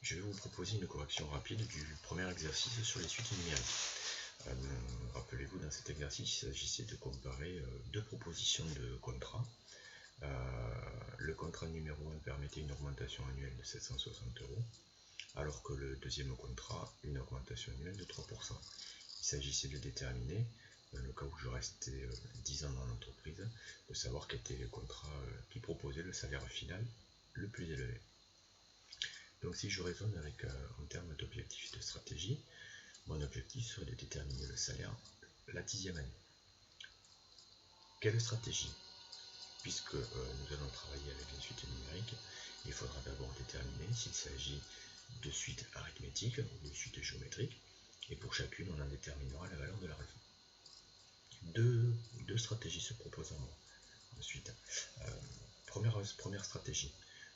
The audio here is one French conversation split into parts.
je vais vous proposer une correction rapide du premier exercice sur les suites numériques. Rappelez-vous, dans cet exercice, il s'agissait de comparer deux propositions de contrat. Le contrat numéro 1 permettait une augmentation annuelle de 760 €, alors que le deuxième contrat, une augmentation annuelle de 3%. Il s'agissait de déterminer, dans le cas où je restais 10 ans dans l'entreprise, de savoir quel était le contrat qui proposait le salaire final le plus élevé. Donc si je raisonne avec en termes d'objectifs et de stratégie, mon objectif serait de déterminer le salaire la 10e année. Quelle stratégie? Puisque nous allons travailler avec les suites numériques, il faudra d'abord déterminer s'il s'agit de suites arithmétiques ou de suites géométriques, et pour chacune on en déterminera la valeur de la raison. Deux stratégies se proposent à moi. Ensuite, première stratégie,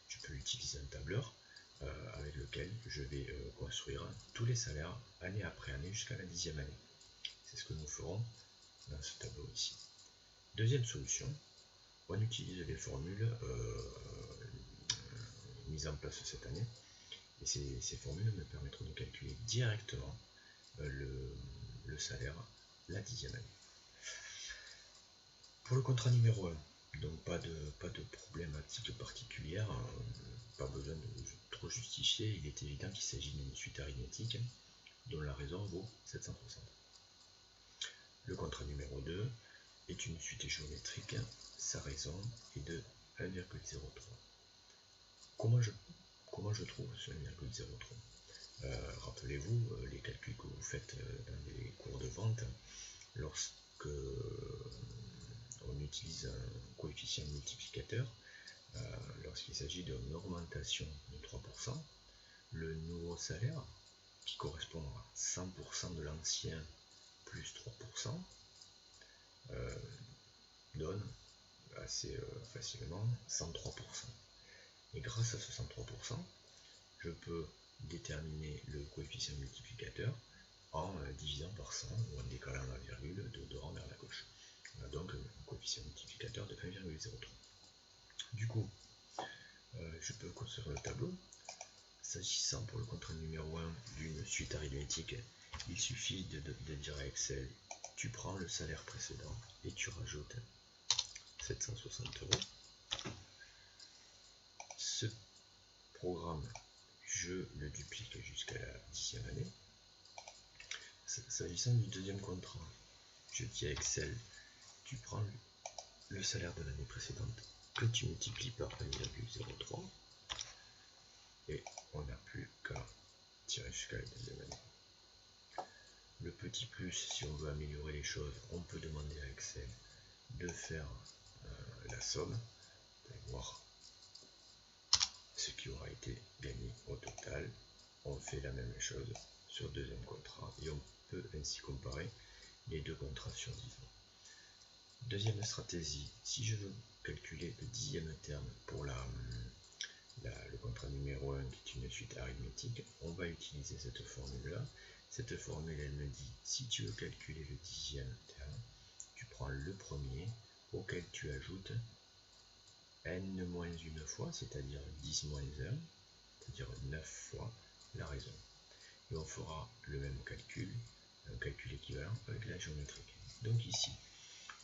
je peux utiliser un tableur avec lequel je vais construire tous les salaires année après année jusqu'à la 10e année. C'est ce que nous ferons dans ce tableau ici. Deuxième solution, on utilise les formules mises en place cette année, et ces formules me permettront de calculer directement le salaire la 10e année. Pour le contrat numéro 1, donc pas de problématique particulière, pas besoin de trop justifier, il est évident qu'il s'agit d'une suite arithmétique dont la raison vaut 760. Le contrat numéro 2 est une suite géométrique, sa raison est de 1,03. Comment je trouve ce 1,03? Rappelez-vous les calculs que vous faites dans les cours de vente lorsque on utilise un coefficient multiplicateur. Lorsqu'il s'agit d'une augmentation de 3%, le nouveau salaire, qui correspond à 100% de l'ancien plus 3%, donne assez facilement 103%. Et grâce à ce 103%, je peux déterminer le coefficient multiplicateur en divisant par 100 ou en décalant la virgule de rang vers la gauche. On a donc un coefficient multiplicateur de 1,03. Du coup, je peux construire le tableau. S'agissant pour le contrat numéro 1 d'une suite arithmétique, il suffit de dire à Excel, tu prends le salaire précédent et tu rajoutes 760 €. Ce programme, je le duplique jusqu'à la 10e année. S'agissant du deuxième contrat, je dis à Excel, tu prends le salaire de l'année précédente que tu multiplies par 1,03 et on n'a plus qu'à tirer jusqu'à la deuxième année. Le petit plus, si on veut améliorer les choses, on peut demander à Excel de faire la somme pour voir ce qui aura été gagné au total. On fait la même chose sur le deuxième contrat et on peut ainsi comparer les deux contrats sur 10 ans. Deuxième stratégie, si je veux calculer le 10e terme pour le contrat numéro 1 qui est une suite arithmétique, on va utiliser cette formule-là. Cette formule, elle me dit, si tu veux calculer le 10e terme, tu prends le premier auquel tu ajoutes n-1 fois, c'est-à-dire 10 moins 1, c'est-à-dire 9 fois la raison. Et on fera le même calcul, un calcul équivalent avec la géométrique. Donc ici,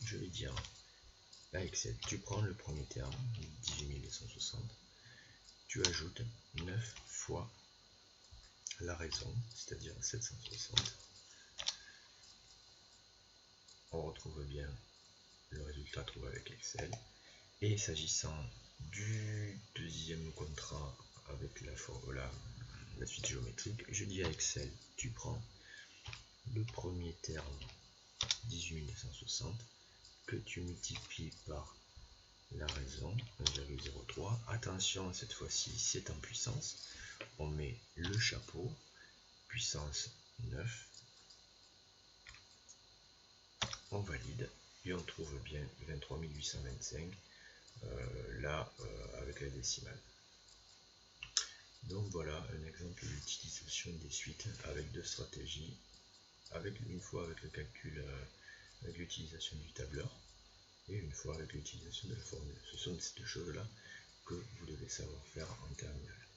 je vais dire à Excel, tu prends le premier terme, 18260, tu ajoutes 9 fois la raison, c'est-à-dire 760. On retrouve bien le résultat trouvé avec Excel. Et s'agissant du deuxième contrat avec la suite géométrique, je dis à Excel, tu prends le premier terme 18260 que tu multiplies par la raison 1,03. Attention, cette fois-ci c'est en puissance. On met le chapeau, puissance 9. On valide et on trouve bien 23 825 là avec la décimale. Donc voilà un exemple d'utilisation des suites avec deux stratégies, une fois avec le calcul, avec l'utilisation du tableur et une fois avec l'utilisation de la formule. Ce sont ces deux choses là que vous devez savoir faire en terminale.